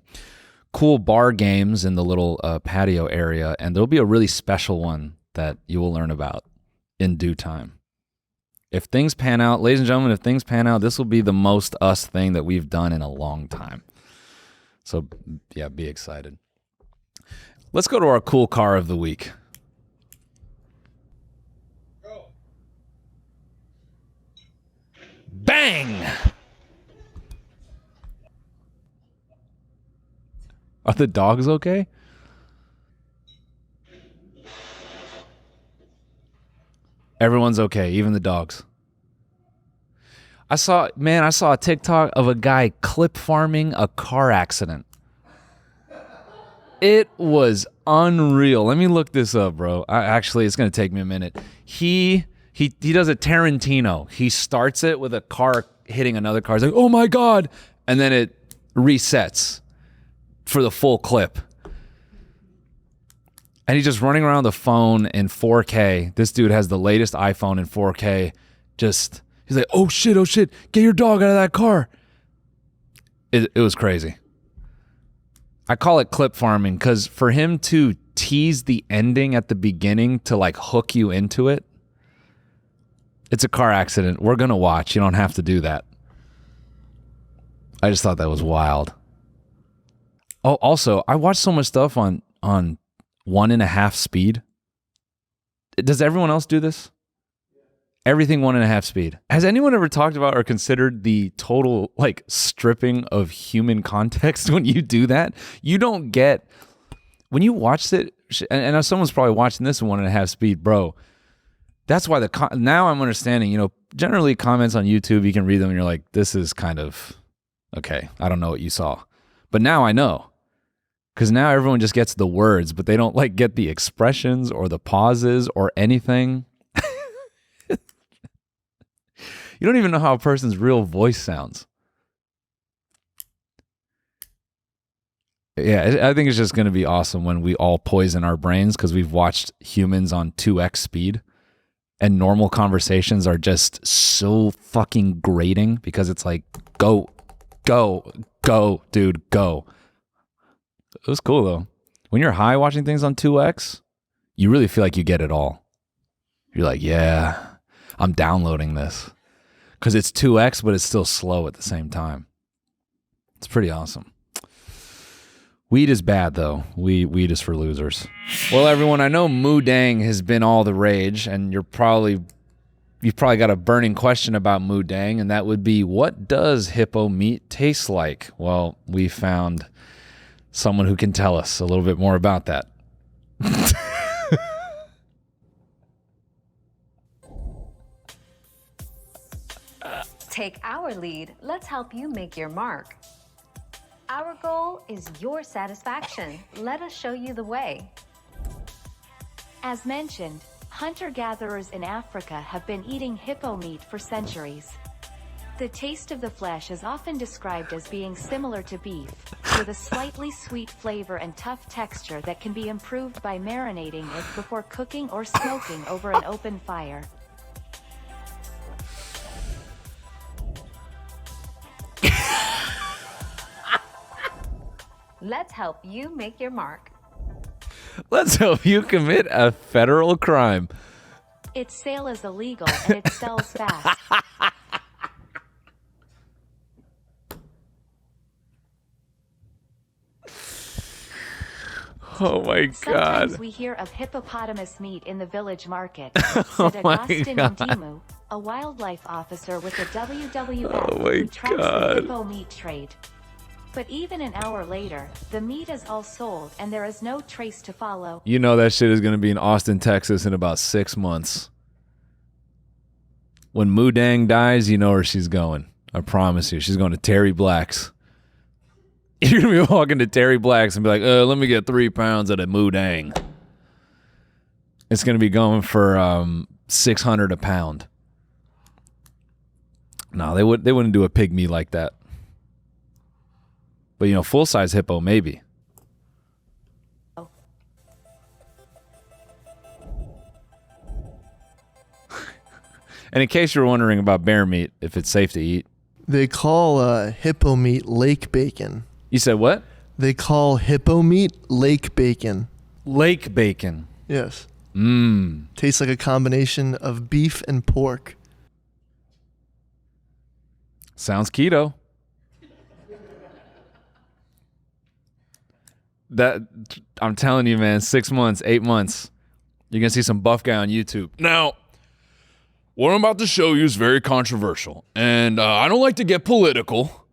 cool bar games in the little patio area, and there'll be a really special one that you will learn about in due time. If things pan out, ladies and gentlemen, if things pan out, this will be the most us thing that we've done in a long time. So, yeah, be excited. Let's go to our cool car of the week. Go. Bang! Are the dogs okay? Everyone's okay, even the dogs. I saw a TikTok of a guy clip farming a car accident. It was unreal. Let me look this up, bro. Actually, it's going to take me a minute. He does a Tarantino. He starts it with a car hitting another car. He's like, oh my God. And then it resets for the full clip. And he's just running around the phone in 4K. This dude has the latest iPhone in 4K. He's like, oh shit, get your dog out of that car. It was crazy. I call it clip farming because for him to tease the ending at the beginning to like hook you into it, it's a car accident. We're going to watch. You don't have to do that. I just thought that was wild. Oh, also, I watched so much stuff on 1.5 speed. Does everyone else do this? Everything 1.5 speed. Has anyone ever talked about or considered the total like stripping of human context when you do that? You don't get, when you watch it, and someone's probably watching this in 1.5 speed, bro. That's why now I'm understanding, generally comments on YouTube, you can read them and you're like, this is kind of, okay, I don't know what you saw. But now I know. Because now everyone just gets the words, but they don't like get the expressions or the pauses or anything. You don't even know how a person's real voice sounds. Yeah, I think it's just going to be awesome when we all poison our brains because we've watched humans on 2x speed and normal conversations are just so fucking grating because it's like, go, dude, go. It was cool though. When you're high watching things on 2x, you really feel like you get it all. You're like, yeah, I'm downloading this. Because it's 2x, but it's still slow at the same time. It's pretty awesome. Weed is bad though. Weed is for losers. Well, everyone, I know deng has been all the rage, and you've probably got a burning question about deng, and that would be, what does hippo meat taste like? Well, we found someone who can tell us a little bit more about that. Take our lead, let's help you make your mark. Our goal is your satisfaction. Let us show you the way. As mentioned, hunter-gatherers in Africa have been eating hippo meat for centuries. The taste of the flesh is often described as being similar to beef, with a slightly sweet flavor and tough texture that can be improved by marinating it before cooking or smoking over an open fire. Let's help you make your mark. Let's help you commit a federal crime. Its sale is illegal and it sells fast. Oh my Sometimes God. we hear of hippopotamus meat in the village market, Oh said my Agustin God. Ndimu, a wildlife officer with the WWF Oh my who tracks God. the hippo meat trade. But even an hour later, the meat is all sold and there is no trace to follow. You know that shit is going to be in Austin, Texas in about 6 months. When Moo Dang dies, you know where she's going. I promise you. She's going to Terry Black's. You're going to be walking to Terry Black's and be like, let me get 3 pounds of the Moo Dang. It's going to be going for $600 a pound. No, they wouldn't do a pig meat like that. But, you know, full-size hippo, maybe. And in case you're wondering about bear meat, if it's safe to eat. They call hippo meat lake bacon. You said what? They call hippo meat lake bacon. Lake bacon. Yes. Mmm. Tastes like a combination of beef and pork. Sounds keto. That, I'm telling you, man, 6 months, 8 months, you're going to see some buff guy on YouTube. Now, what I'm about to show you is very controversial, and I don't like to get political,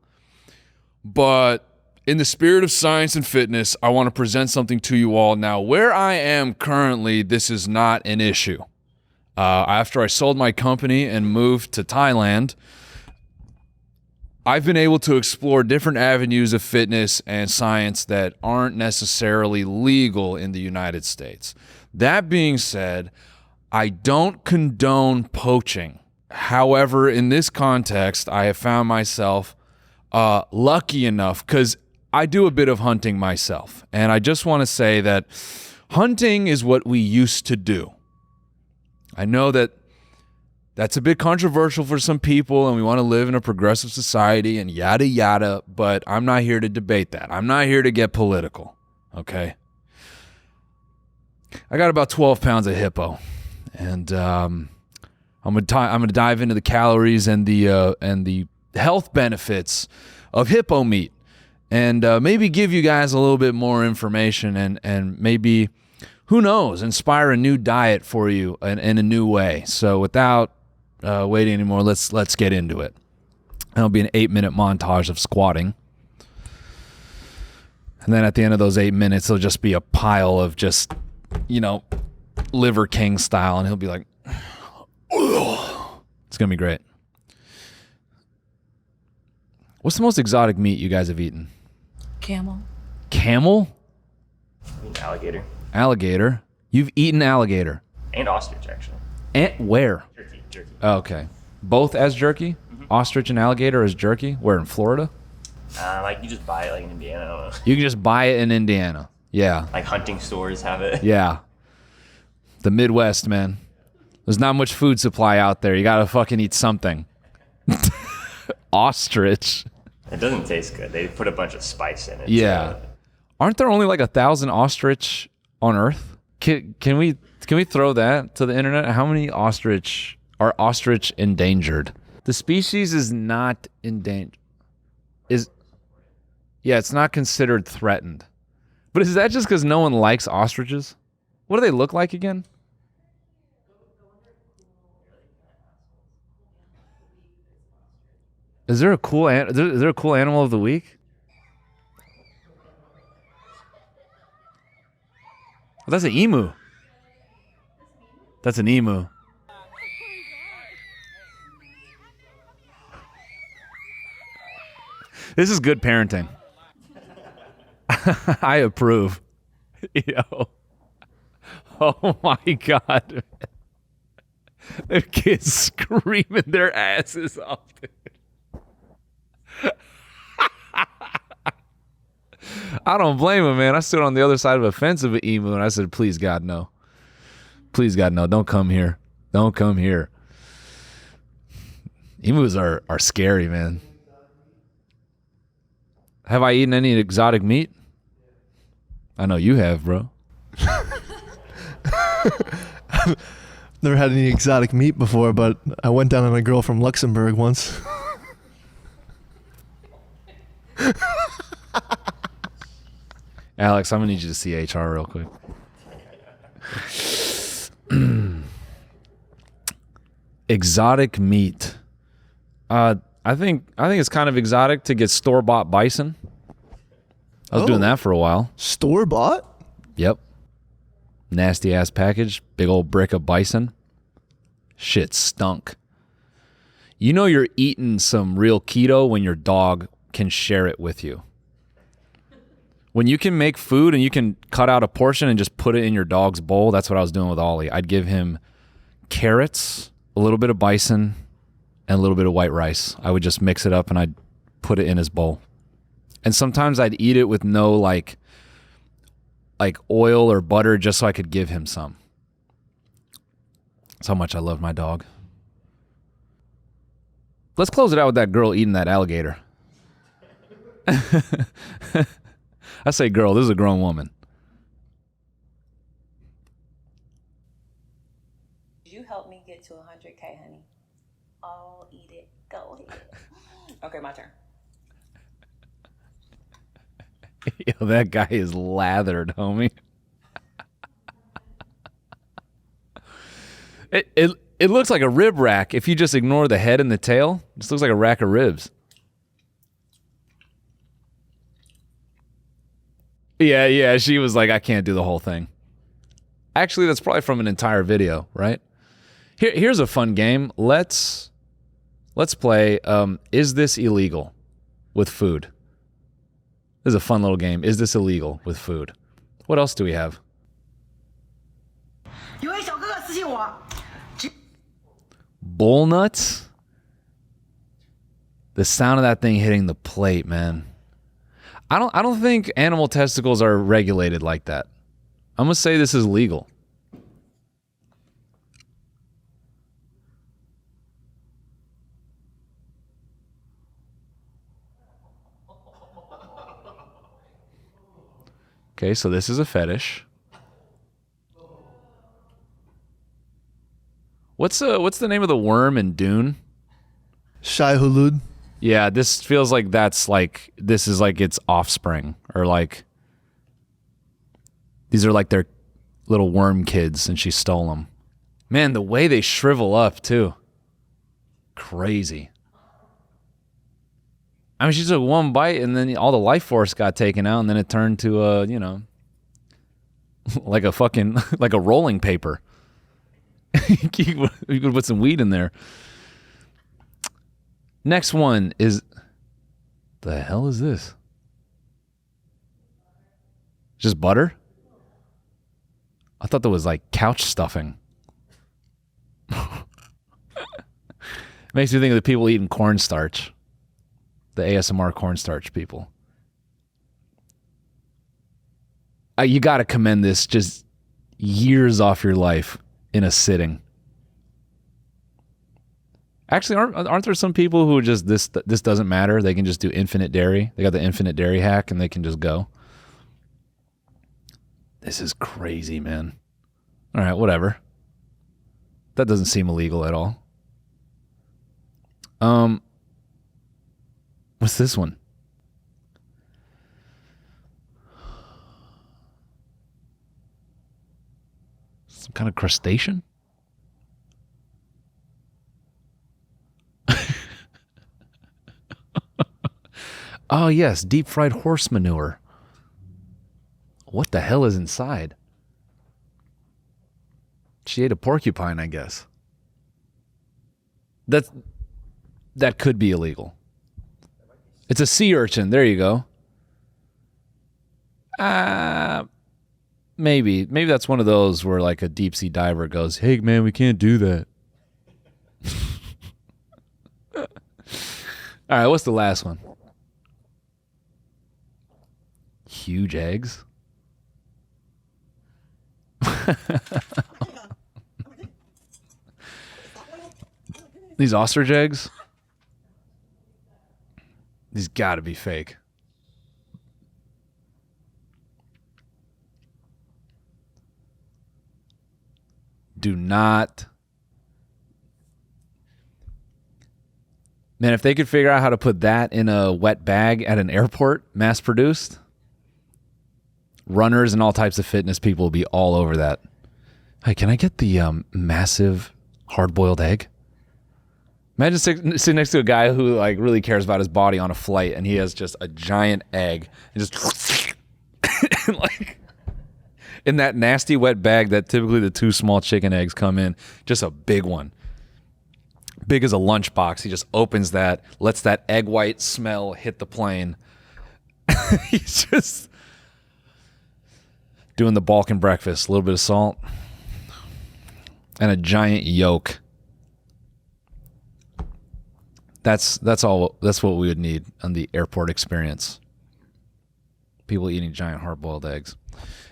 but in the spirit of science and fitness, I want to present something to you all. Now, where I am currently, this is not an issue. After I sold my company and moved to Thailand, I've been able to explore different avenues of fitness and science that aren't necessarily legal in the United States. That being said, I don't condone poaching. However, in this context, I have found myself lucky enough because I do a bit of hunting myself. And I just want to say that hunting is what we used to do. I know that that's a bit controversial for some people, and we want to live in a progressive society and yada, yada, but I'm not here to debate that. I'm not here to get political, okay? I got about 12 pounds of hippo, and I'm gonna dive into the calories and the health benefits of hippo meat, and maybe give you guys a little bit more information and maybe, who knows, inspire a new diet for you in a new way. So without waiting anymore, let's get into it. That'll be an 8-minute montage of squatting. And then at the end of those 8 minutes, it'll just be a pile of just, you know, Liver King style. And he'll be like, ugh. It's going to be great. What's the most exotic meat you guys have eaten? Camel. Camel? Alligator. Alligator. You've eaten alligator. And ostrich, actually. And where? Jerky. Oh, okay. Both as jerky? Mm-hmm. Ostrich and alligator as jerky? Where, in Florida? Like, you just buy it, like, in Indiana. I don't know. You can just buy it in Indiana. Yeah. Like, hunting stores have it. Yeah. The Midwest, man. There's not much food supply out there. You gotta fucking eat something. Ostrich. It doesn't taste good. They put a bunch of spice in it. Yeah. So. Aren't there only like 1,000 ostrich on Earth? Can we throw that to the internet? How many ostrich are endangered? The species is not endangered. It's not considered threatened. But is that just because no one likes ostriches? What do they look like again? Is there a cool animal of the week? Oh, that's an emu. That's an emu. This is good parenting. I approve. Yo. Oh my God. The kids screaming their asses off, dude. I don't blame him, man. I stood on the other side of a fence of an emu and I said, please God, no. Please God, no. Don't come here. Don't come here. Emus are scary, man. Have I eaten any exotic meat? I know you have, bro. Never had any exotic meat before, but I went down on a girl from Luxembourg once. Alex, I'm gonna need you to see HR real quick. Exotic meat. I think it's kind of exotic to get store-bought bison. I was doing that for a while. Store-bought? Yep. Nasty ass package, big old brick of bison. Shit stunk. You know you're eating some real keto when your dog can share it with you. When you can make food and you can cut out a portion and just put it in your dog's bowl, that's what I was doing with Ollie. I'd give him carrots, a little bit of bison, and a little bit of white rice. I would just mix it up and I'd put it in his bowl. And sometimes I'd eat it with no like oil or butter just so I could give him some. That's how much I love my dog. Let's close it out with that girl eating that alligator. I say girl, this is a grown woman. You help me get to 100K, honey. I'll eat it. Go ahead. Okay, my turn. Yo, that guy is lathered, homie. It looks like a rib rack if you just ignore the head and the tail. It just looks like a rack of ribs. Yeah, she was like, I can't do the whole thing. Actually, that's probably from an entire video, right? Here's a fun game. Let's play Is This Illegal with food? This is a fun little game. Is this illegal with food? What else do we have? Bull nuts? The sound of that thing hitting the plate, man. I don't think animal testicles are regulated like that. I'm gonna say this is legal. Okay, so this is a fetish. What's the name of the worm in Dune? Shai Hulud. Yeah, this feels like this is like its offspring, or like these are like their little worm kids and she stole them. Man, the way they shrivel up too. Crazy. I mean, she took one bite and then all the life force got taken out and then it turned to like a fucking, like a rolling paper. You could put some weed in there. Next one is, the hell is this? Just butter? I thought that was like couch stuffing. Makes me think of the people eating cornstarch. The ASMR cornstarch people. You got to commend this, just years off your life in a sitting. Actually, aren't there some people who just, this doesn't matter? They can just do infinite dairy. They got the infinite dairy hack and they can just go. This is crazy, man. All right, whatever. That doesn't seem illegal at all. What's this one? Some kind of crustacean? Oh, yes, deep fried horse manure. What the hell is inside? She ate a porcupine, I guess. That could be illegal. It's a sea urchin. There you go. Maybe that's one of those where like a deep sea diver goes, "Hey man, we can't do that." All right, what's the last one? Huge eggs. These ostrich eggs? These gotta be fake. Do not. Man, if they could figure out how to put that in a wet bag at an airport, mass produced, runners and all types of fitness people will be all over that. Hey, can I get the massive hard-boiled egg? Imagine sitting next to a guy who like really cares about his body on a flight, and he has just a giant egg and just like in that nasty wet bag that typically the 2 small chicken eggs come in, just a big one. Big as a lunchbox. He just opens that, lets that egg white smell hit the plane. He's just doing the Balkan breakfast, a little bit of salt and a giant yolk. That's all. That's what we would need on the airport experience. People eating giant hard-boiled eggs.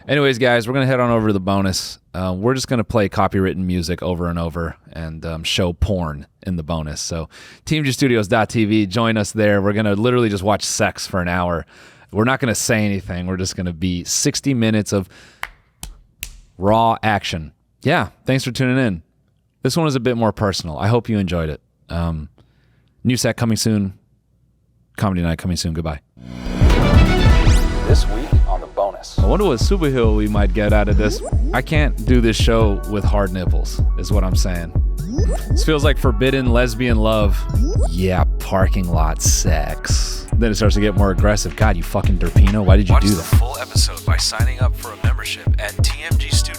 Anyways, guys, we're going to head on over to the bonus. We're just going to play copywritten music over and over and show porn in the bonus. So TMGstudios.tv, join us there. We're going to literally just watch sex for an hour. We're not going to say anything. We're just going to be 60 minutes of raw action. Yeah, thanks for tuning in. This one was a bit more personal. I hope you enjoyed it. New set coming soon. Comedy night coming soon. Goodbye. This week on the bonus. I wonder what superhero we might get out of this. I can't do this show with hard nipples, is what I'm saying. This feels like forbidden lesbian love. Yeah, parking lot sex. Then it starts to get more aggressive. God, you fucking derpino. Why did you do that? Watch the full episode by signing up for a membership at TMGstudios.tv.